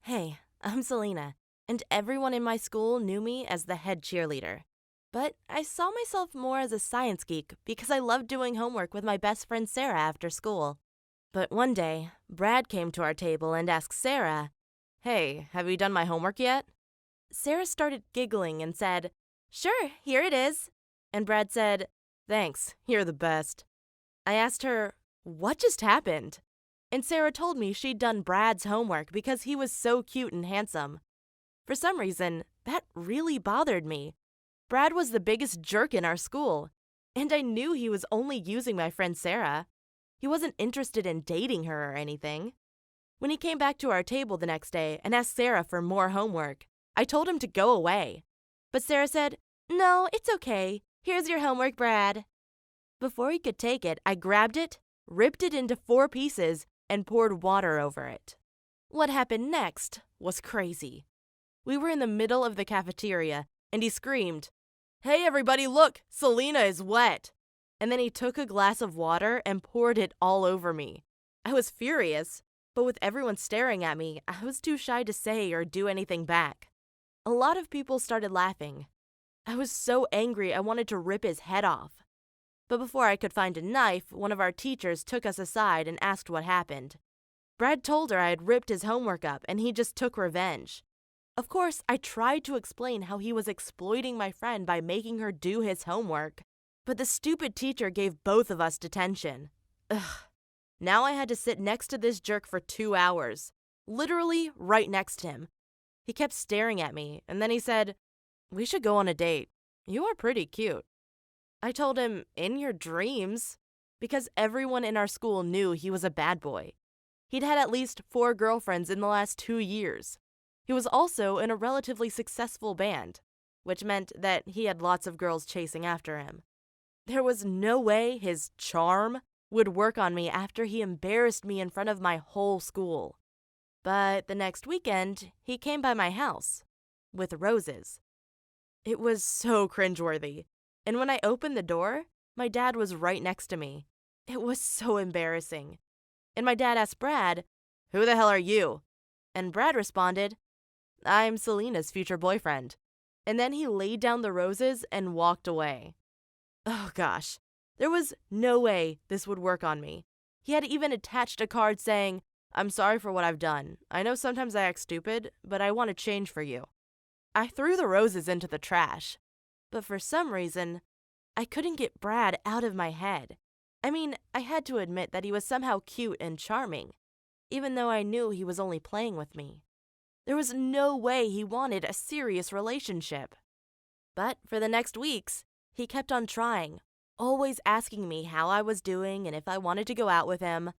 Hey, I'm Selena, and everyone in my school knew me as the head cheerleader. But I saw myself more as a science geek because I loved doing homework with my best friend Sarah after school. But one day, Brad came to our table and asked Sarah, "Hey, have you done my homework yet?" Sarah started giggling and said, "Sure, here it is." And Brad said, "Thanks, you're the best." I asked her, "What just happened?" And Sarah told me she'd done Brad's homework because he was so cute and handsome. For some reason, that really bothered me. Brad was the biggest jerk in our school, and I knew he was only using my friend Sarah. He wasn't interested in dating her or anything. When he came back to our table the next day and asked Sarah for more homework, I told him to go away. But Sarah said, "No, it's okay. Here's your homework, Brad." Before he could take it, I grabbed it, ripped it into 4 pieces, and poured water over it. What happened next was crazy. We were in the middle of the cafeteria, and he screamed, "Hey everybody, look, Selena is wet!" And then he took a glass of water and poured it all over me. I was furious, but with everyone staring at me, I was too shy to say or do anything back. A lot of people started laughing. I was so angry I wanted to rip his head off. But before I could find a knife, one of our teachers took us aside and asked what happened. Brad told her I had ripped his homework up and he just took revenge. Of course, I tried to explain how he was exploiting my friend by making her do his homework, but the stupid teacher gave both of us detention. Ugh. Now I had to sit next to this jerk for 2 hours, literally right next to him. He kept staring at me, and then he said, "We should go on a date. You are pretty cute." I told him, "In your dreams," because everyone in our school knew he was a bad boy. He'd had at least 4 girlfriends in the last 2 years. He was also in a relatively successful band, which meant that he had lots of girls chasing after him. There was no way his charm would work on me after he embarrassed me in front of my whole school. But the next weekend, he came by my house with roses. It was so cringeworthy. And when I opened the door, my dad was right next to me. It was so embarrassing. And my dad asked Brad, "Who the hell are you?" And Brad responded, "I'm Selena's future boyfriend." And then he laid down the roses and walked away. Oh gosh, there was no way this would work on me. He had even attached a card saying, "I'm sorry for what I've done. I know sometimes I act stupid, but I want to change for you." I threw the roses into the trash. But for some reason, I couldn't get Brad out of my head. I mean, I had to admit that he was somehow cute and charming, even though I knew he was only playing with me. There was no way he wanted a serious relationship. But for the next weeks, he kept on trying, always asking me how I was doing and if I wanted to go out with him.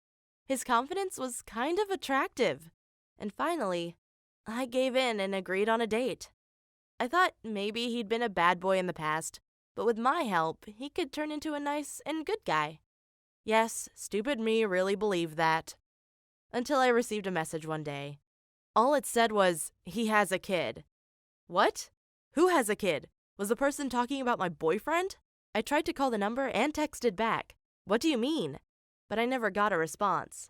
His confidence was kind of attractive. And finally, I gave in and agreed on a date. I thought maybe he'd been a bad boy in the past, but with my help, he could turn into a nice and good guy. Yes, stupid me really believed that. Until I received a message one day. All it said was, "He has a kid." What? Who has a kid? Was the person talking about my boyfriend? I tried to call the number and texted back, "What do you mean?" But I never got a response.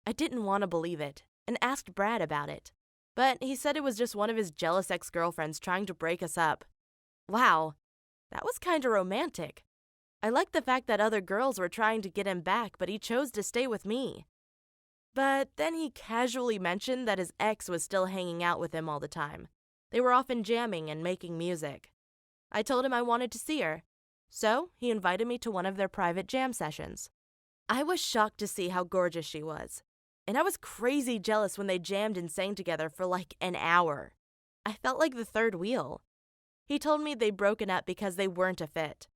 I didn't want to believe it and asked Brad about it. But he said it was just one of his jealous ex-girlfriends trying to break us up. Wow, that was kinda romantic. I liked the fact that other girls were trying to get him back, but he chose to stay with me. But then he casually mentioned that his ex was still hanging out with him all the time. They were often jamming and making music. I told him I wanted to see her, so he invited me to one of their private jam sessions. I was shocked to see how gorgeous she was. And I was crazy jealous when they jammed and sang together for like an hour. I felt like the third wheel. He told me they'd broken up because they weren't a fit.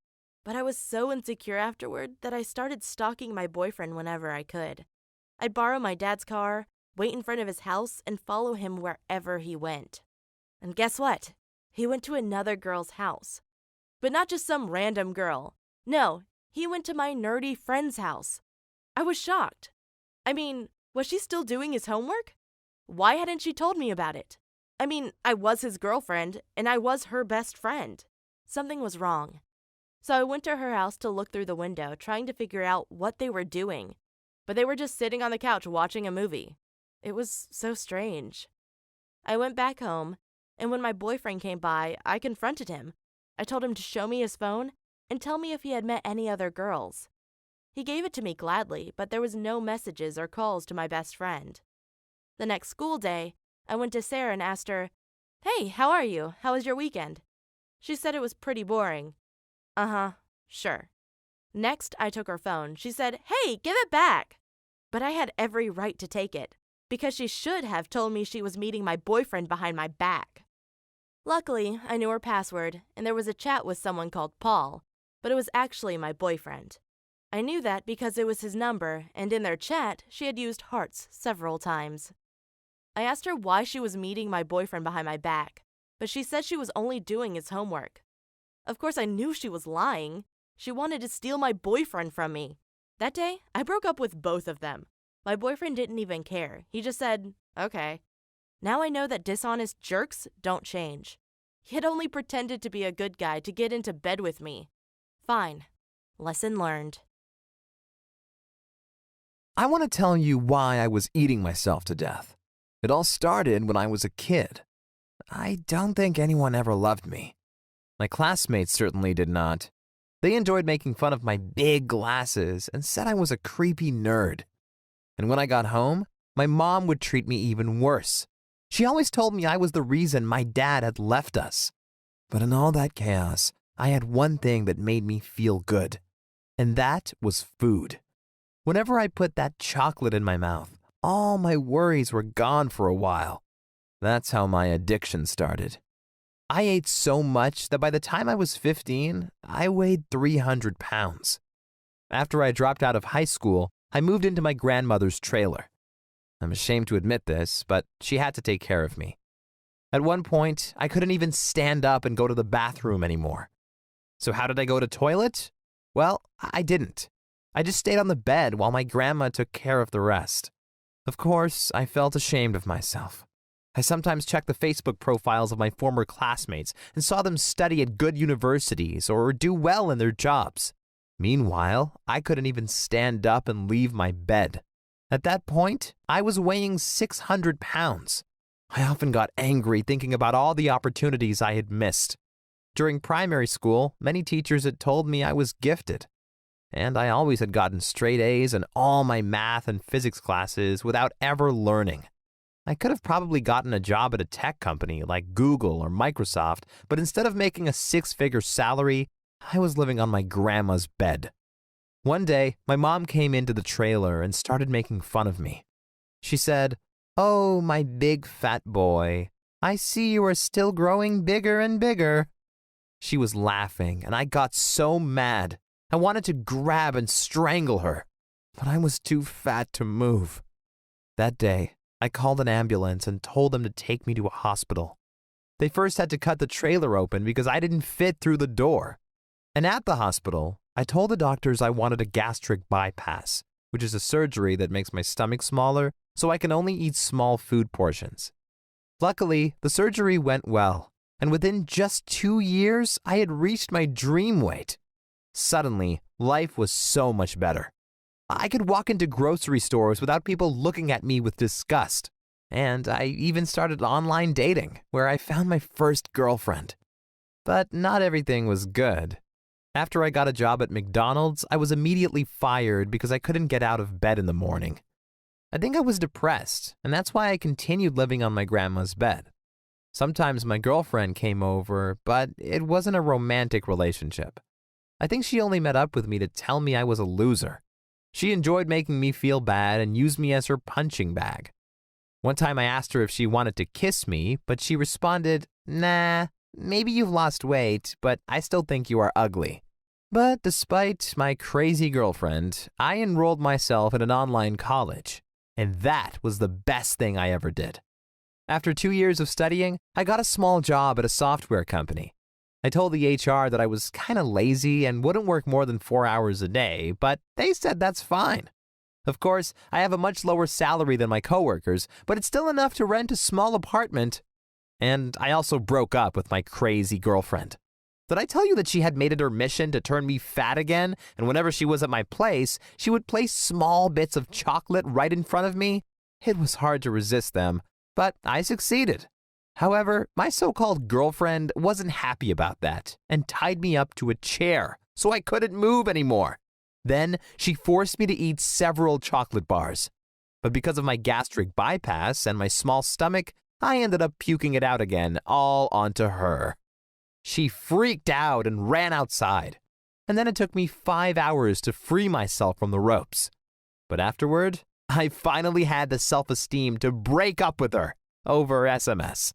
But I was so insecure afterward that I started stalking my boyfriend whenever I could. I'd borrow my dad's car, wait in front of his house, and follow him wherever he went. And guess what? He went to another girl's house. But not just some random girl. No, he went to my nerdy friend's house. I was shocked. I mean, was she still doing his homework? Why hadn't she told me about it? I mean, I was his girlfriend, and I was her best friend. Something was wrong. So I went to her house to look through the window, trying to figure out what they were doing. But they were just sitting on the couch watching a movie. It was so strange. I went back home, and when my boyfriend came by, I confronted him. I told him to show me his phone and tell me if he had met any other girls. He gave it to me gladly, but there was no messages or calls to my best friend. The next school day, I went to Sarah and asked her, "Hey, how are you? How was your weekend?" She said it was pretty boring. Uh-huh, sure. Next, I took her phone. She said, "Hey, give it back!" But I had every right to take it, because she should have told me she was meeting my boyfriend behind my back. Luckily, I knew her password, and there was a chat with someone called Paul, but it was actually my boyfriend. I knew that because it was his number, and in their chat, she had used hearts several times. I asked her why she was meeting my boyfriend behind my back, but she said she was only doing his homework. Of course, I knew she was lying. She wanted to steal my boyfriend from me. That day, I broke up with both of them. My boyfriend didn't even care. He just said, "Okay." Now I know that dishonest jerks don't change. He had only pretended to be a good guy to get into bed with me. Fine. Lesson learned. I want to tell you why I was eating myself to death. It all started when I was a kid. I don't think anyone ever loved me. My classmates certainly did not. They enjoyed making fun of my big glasses and said I was a creepy nerd. And when I got home, my mom would treat me even worse. She always told me I was the reason my dad had left us. But in all that chaos, I had one thing that made me feel good, and that was food. Whenever I put that chocolate in my mouth, all my worries were gone for a while. That's how my addiction started. I ate so much that by the time I was 15, I weighed 300 pounds. After I dropped out of high school, I moved into my grandmother's trailer. I'm ashamed to admit this, but she had to take care of me. At one point, I couldn't even stand up and go to the bathroom anymore. So how did I go to toilet? Well, I didn't. I just stayed on the bed while my grandma took care of the rest. Of course, I felt ashamed of myself. I sometimes checked the Facebook profiles of my former classmates and saw them study at good universities or do well in their jobs. Meanwhile, I couldn't even stand up and leave my bed. At that point, I was weighing 600 pounds. I often got angry thinking about all the opportunities I had missed. During primary school, many teachers had told me I was gifted. And I always had gotten straight A's in all my math and physics classes without ever learning. I could have probably gotten a job at a tech company like Google or Microsoft, but instead of making a six-figure salary, I was living on my grandma's bed. One day, my mom came into the trailer and started making fun of me. She said, "Oh, my big fat boy, I see you are still growing bigger and bigger." She was laughing, and I got so mad. I wanted to grab and strangle her, but I was too fat to move. That day, I called an ambulance and told them to take me to a hospital. They first had to cut the trailer open because I didn't fit through the door. And at the hospital, I told the doctors I wanted a gastric bypass, which is a surgery that makes my stomach smaller so I can only eat small food portions. Luckily, the surgery went well, and within just 2 years, I had reached my dream weight. Suddenly, life was so much better. I could walk into grocery stores without people looking at me with disgust. And I even started online dating, where I found my first girlfriend. But not everything was good. After I got a job at McDonald's, I was immediately fired because I couldn't get out of bed in the morning. I think I was depressed, and that's why I continued living on my grandma's bed. Sometimes my girlfriend came over, but it wasn't a romantic relationship. I think she only met up with me to tell me I was a loser. She enjoyed making me feel bad and used me as her punching bag. One time I asked her if she wanted to kiss me, but she responded, "Nah, maybe you've lost weight, but I still think you are ugly." But despite my crazy girlfriend, I enrolled myself in an online college, and that was the best thing I ever did. After 2 years of studying, I got a small job at a software company. I told the HR that I was kind of lazy and wouldn't work more than 4 hours a day, but they said that's fine. Of course, I have a much lower salary than my coworkers, but it's still enough to rent a small apartment. And I also broke up with my crazy girlfriend. Did I tell you that she had made it her mission to turn me fat again, and whenever she was at my place, she would place small bits of chocolate right in front of me? It was hard to resist them, but I succeeded. However, my so-called girlfriend wasn't happy about that and tied me up to a chair so I couldn't move anymore. Then she forced me to eat several chocolate bars. But because of my gastric bypass and my small stomach, I ended up puking it out again, all onto her. She freaked out and ran outside. And then it took me 5 hours to free myself from the ropes. But afterward, I finally had the self-esteem to break up with her over SMS.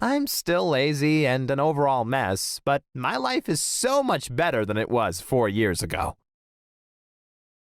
I'm still lazy and an overall mess, but my life is so much better than it was 4 years ago.